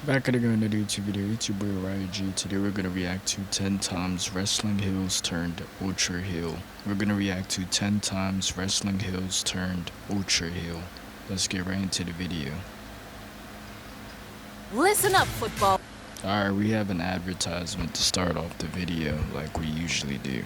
Back at again another YouTube video. It's your boy Riot G. Today we're gonna react to 10 times wrestling heels turned ultra heel. We're gonna react to 10 times wrestling heels turned ultra heel. Let's get right into the video. Listen up, football. Alright, we have an advertisement to start off the video like we usually do.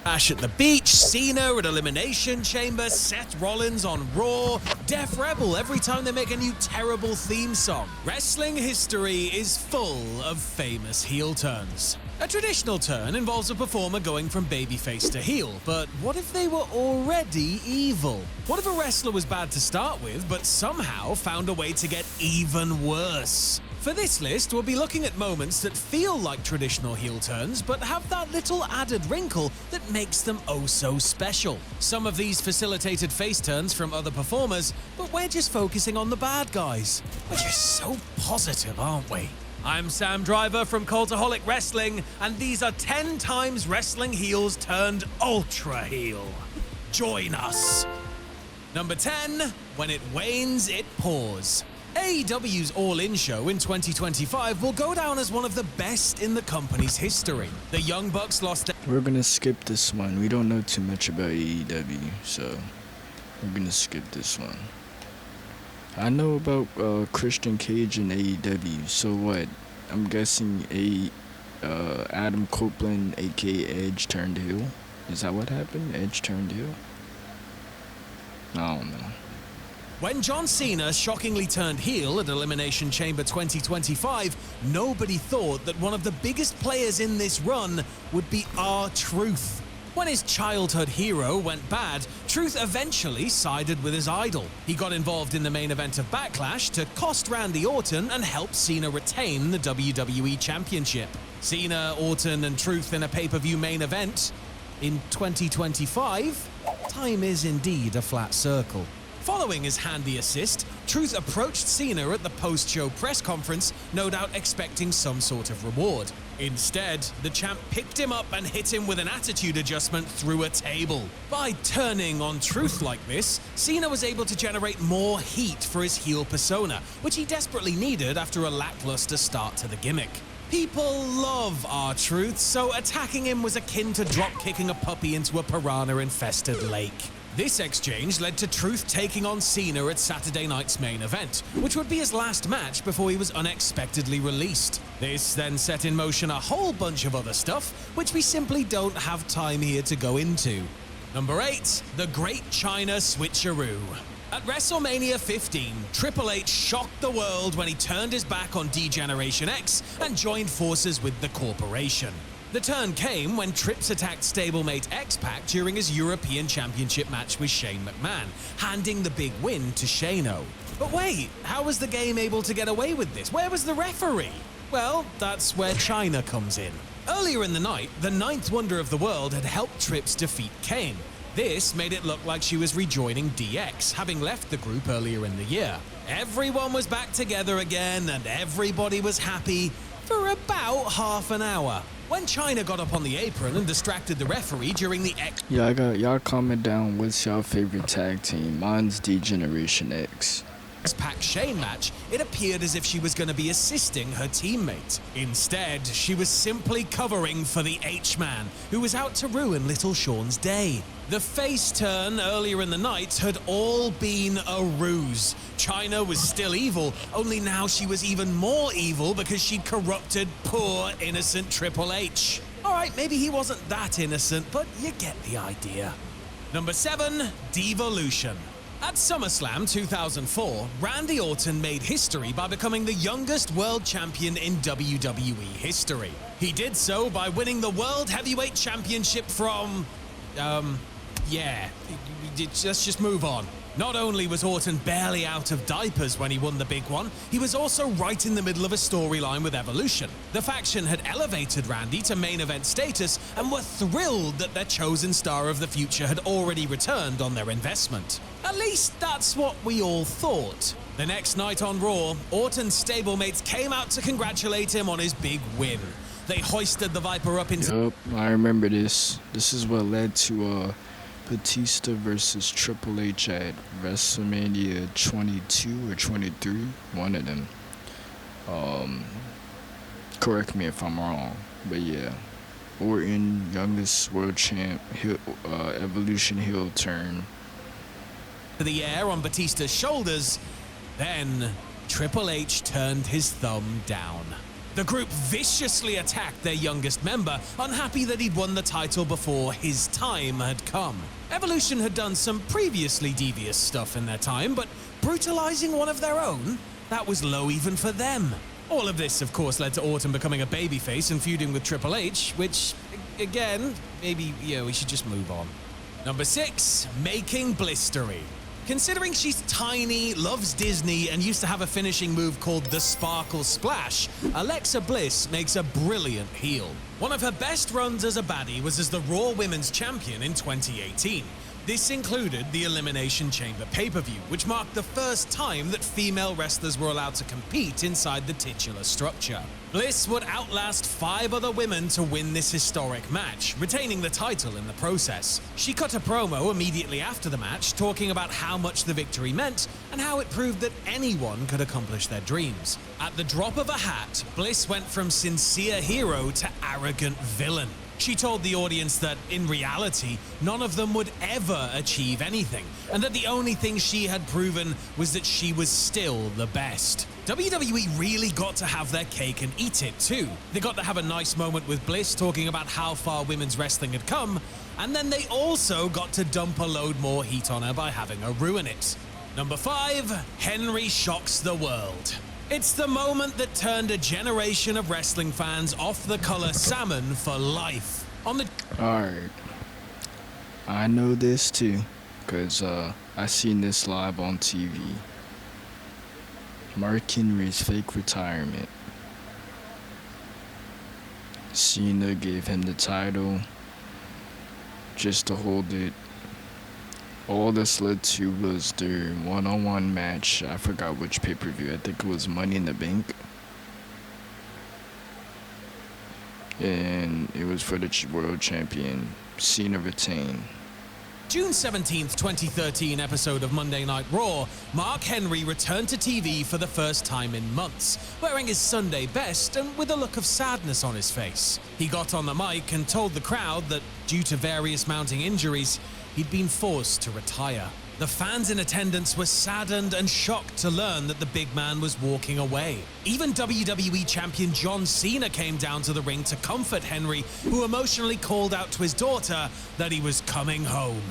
Ash at the Beach, Cena at Elimination Chamber, Seth Rollins on Raw, Def Rebel every time they make a new terrible theme song. Wrestling history is full of famous heel turns. A traditional turn involves a performer going from babyface to heel, but what if they were already evil? What if a wrestler was bad to start with, but somehow found a way to get even worse? For this list, we'll be looking at moments that feel like traditional heel turns, but have that little added wrinkle that makes them oh so special. Some of these facilitated face turns from other performers, but we're just focusing on the bad guys. We're just so positive, aren't we? I'm Sam Driver from Cultaholic Wrestling, and these are 10 times wrestling heels turned ultra heel. Join us. Number 10, when it wanes, it pours. AEW's All In show in 2025 will go down as one of the best in the company's history. The Young Bucks lost their We're gonna skip this one. We don't know too much about AEW, so we're gonna skip this one. I know about Christian Cage and AEW, so what? I'm guessing Adam Copeland, aka Edge, turned heel. Is that what happened? Edge turned heel? I don't know. When John Cena shockingly turned heel at Elimination Chamber 2025, nobody thought that one of the biggest players in this run would be R-Truth. When his childhood hero went bad, Truth eventually sided with his idol. He got involved in the main event of Backlash to cost Randy Orton and help Cena retain the WWE Championship. Cena, Orton, and Truth in a pay-per-view main event in 2025? Time is indeed a flat circle. Following his handy assist, Truth approached Cena at the post-show press conference, no doubt expecting some sort of reward. Instead, the champ picked him up and hit him with an attitude adjustment through a table. By turning on Truth like this, Cena was able to generate more heat for his heel persona, which he desperately needed after a lackluster start to the gimmick. People love R-Truth, so attacking him was akin to drop-kicking a puppy into a piranha-infested lake. This exchange led to Truth taking on Cena at Saturday night's main event, which would be his last match before he was unexpectedly released. This then set in motion a whole bunch of other stuff, which we simply don't have time here to go into. Number 8, the Great China Switcheroo. At WrestleMania 15, Triple H shocked the world when he turned his back on D-Generation X and joined forces with the corporation. The turn came when Trips attacked stablemate X-Pac during his European Championship match with Shane McMahon, handing the big win to Shano. But wait, how was the game able to get away with this? Where was the referee? Well, that's where China comes in. Earlier in the night, the ninth wonder of the world had helped Trips defeat Kane. This made it look like she was rejoining DX, having left the group earlier in the year. Everyone was back together again, and everybody was happy for about half an hour. When China got up on the apron and distracted the referee during the Yeah, I got y'all comment down what's y'all favorite tag team. Mine's D-Generation X. X-Pac Shane match, it appeared as if she was going to be assisting her teammate. Instead, she was simply covering for the H-Man, who was out to ruin Little Sean's day. The face turn earlier in the night had all been a ruse. China was still evil, only now she was even more evil because she'd corrupted poor, innocent Triple H. Alright, maybe he wasn't that innocent, but you get the idea. Number 7, Devolution. At SummerSlam 2004, Randy Orton made history by becoming the youngest world champion in WWE history. He did so by winning the World Heavyweight Championship from... let's just move on. Not only was Orton barely out of diapers when he won the big one, he was also right in the middle of a storyline with Evolution. The faction had elevated Randy to main event status and were thrilled that their chosen star of the future had already returned on their investment. At least that's what we all thought. The next night on Raw, Orton's stablemates came out to congratulate him on his big win. They hoisted the Viper up into... Yup, I remember this. This is what led to Batista versus Triple H at WrestleMania 22 or 23, one of them. Um, Correct me if I'm wrong, but yeah. Orton, youngest world champ, Evolution heel turn. To the air on Batista's shoulders, then Triple H turned his thumb down. The group viciously attacked their youngest member, unhappy that he'd won the title before his time had come. Evolution had done some previously devious stuff in their time, but brutalizing one of their own? That was low even for them. All of this, of course, led to Orton becoming a babyface and feuding with Triple H, which, again, maybe, we should just move on. Number 6, making Blistery. Considering she's tiny, loves Disney, and used to have a finishing move called the Sparkle Splash, Alexa Bliss makes a brilliant heel. One of her best runs as a baddie was as the Raw Women's Champion in 2018. This included the Elimination Chamber pay-per-view, which marked the first time that female wrestlers were allowed to compete inside the titular structure. Bliss would outlast 5 other women to win this historic match, retaining the title in the process. She cut a promo immediately after the match, talking about how much the victory meant and how it proved that anyone could accomplish their dreams. At the drop of a hat, Bliss went from sincere hero to arrogant villain. She told the audience that, in reality, none of them would ever achieve anything, and that the only thing she had proven was that she was still the best. WWE really got to have their cake and eat it, too. They got to have a nice moment with Bliss talking about how far women's wrestling had come, and then they also got to dump a load more heat on her by having her ruin it. Number 5, Henry shocks the world. It's the moment that turned a generation of wrestling fans off the color salmon for life. Alright. I know this too, because I seen this live on TV. Mark Henry's fake retirement. Cena gave him the title just to hold it. All this led to was their one-on-one match. I forgot which pay-per-view. I think it was Money in the Bank. And it was for the world champion. Cena retained. June 17th, 2013 episode of Monday Night Raw, Mark Henry returned to TV for the first time in months, wearing his Sunday best and with a look of sadness on his face. He got on the mic and told the crowd that, due to various mounting injuries, he'd been forced to retire. The fans in attendance were saddened and shocked to learn that the big man was walking away. Even WWE champion John Cena came down to the ring to comfort Henry, who emotionally called out to his daughter that he was coming home.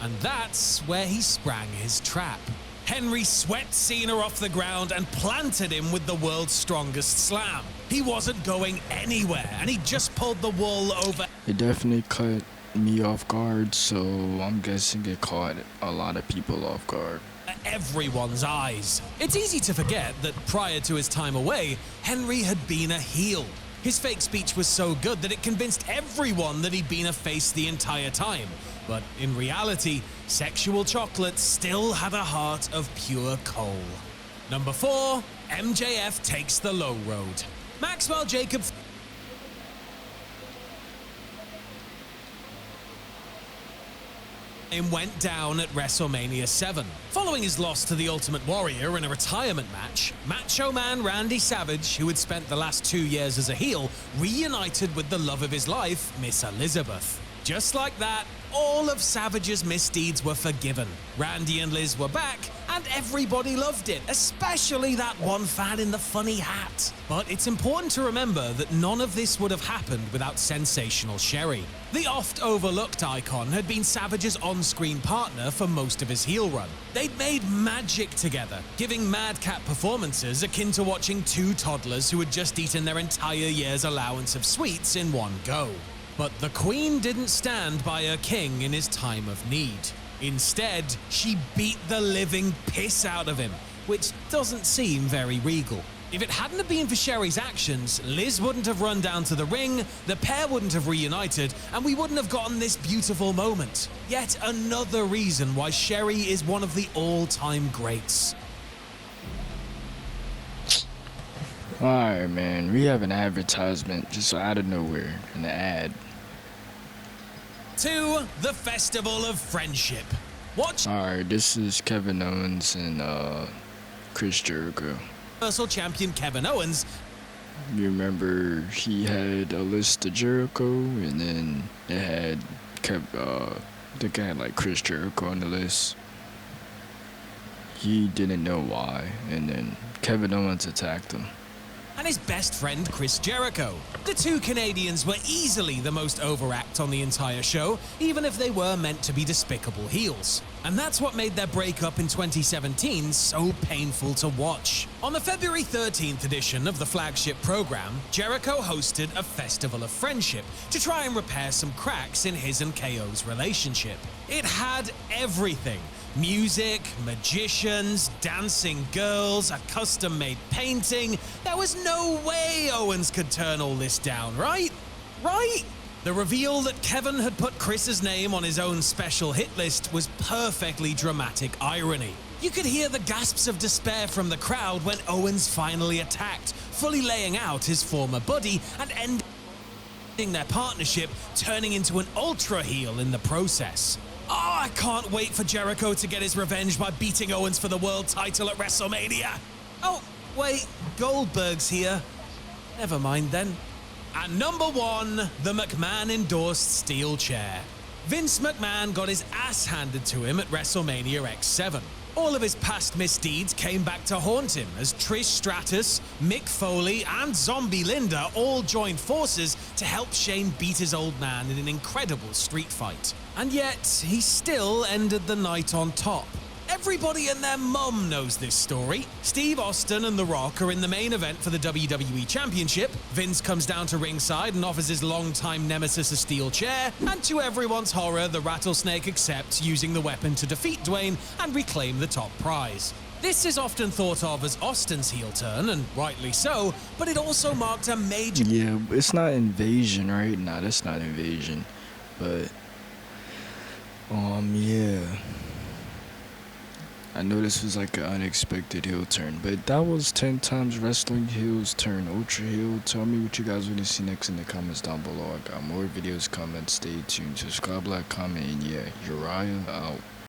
And that's where he sprang his trap. Henry swept Cena off the ground and planted him with the world's strongest slam. He wasn't going anywhere, and he just pulled the wool over. It definitely cut me off guard, so I'm guessing it caught a lot of people off guard. Everyone's eyes. It's easy to forget that prior to his time away, Henry had been a heel. His fake speech was so good that it convinced everyone that he'd been a face the entire time. But in reality, Sexual Chocolate still had a heart of pure coal. Number 4, MJF takes the low road. Maxwell Jacob went down at WrestleMania 7. Following his loss to the Ultimate Warrior in a retirement match, Macho Man Randy Savage, who had spent the last 2 years as a heel, reunited with the love of his life, Miss Elizabeth. Just like that, all of Savage's misdeeds were forgiven. Randy and Liz were back, and everybody loved it, especially that one fan in the funny hat. But it's important to remember that none of this would have happened without Sensational Sherri. The oft-overlooked icon had been Savage's on-screen partner for most of his heel run. They'd made magic together, giving madcap performances akin to watching 2 toddlers who had just eaten their entire year's allowance of sweets in one go. But the Queen didn't stand by her king in his time of need. Instead, she beat the living piss out of him, which doesn't seem very regal. If it hadn't have been for Sherri's actions, Liz wouldn't have run down to the ring, the pair wouldn't have reunited, and we wouldn't have gotten this beautiful moment. Yet another reason why Sherri is one of the all-time greats. Alright, man, we have an advertisement just out of nowhere, an ad. 2, the Festival of Friendship. Watch. Alright, this is Kevin Owens and Chris Jericho. Universal Champion Kevin Owens. You remember he had a list of Jericho, and then it had the guy like Chris Jericho on the list. He didn't know why, and then Kevin Owens attacked him. And his best friend Chris Jericho. The two Canadians were easily the most overact on the entire show, even if they were meant to be despicable heels. And that's what made their breakup in 2017 so painful to watch. On the February 13th edition of the flagship program, Jericho hosted a festival of friendship to try and repair some cracks in his and KO's relationship. It had everything. Music, magicians, dancing girls, a custom-made painting. There was no way Owens could turn all this down, right? Right? The reveal that Kevin had put Chris's name on his own special hit list was perfectly dramatic irony. You could hear the gasps of despair from the crowd when Owens finally attacked, fully laying out his former buddy and ending their partnership, turning into an ultra heel in the process. Oh, I can't wait for Jericho to get his revenge by beating Owens for the world title at WrestleMania. Oh, wait, Goldberg's here. Never mind then. At number 1, the McMahon-endorsed steel chair. Vince McMahon got his ass handed to him at WrestleMania X7. All of his past misdeeds came back to haunt him as Trish Stratus, Mick Foley, and Zombie Linda all joined forces to help Shane beat his old man in an incredible street fight. And yet, he still ended the night on top. Everybody and their mum knows this story. Steve Austin and The Rock are in the main event for the WWE Championship. Vince comes down to ringside and offers his longtime nemesis a steel chair, and to everyone's horror, the Rattlesnake accepts, using the weapon to defeat Dwayne and reclaim the top prize. This is often thought of as Austin's heel turn, and rightly so, but it also marked a major... Yeah, it's not invasion, right? Nah, that's not invasion. But, yeah. I know this was like an unexpected heel turn, but that was 10 times wrestling heels turn ultra heel. Tell me what you guys want to see next in the comments down below. I got more videos coming. Stay tuned. Subscribe, like, comment, and yeah, Uriah out.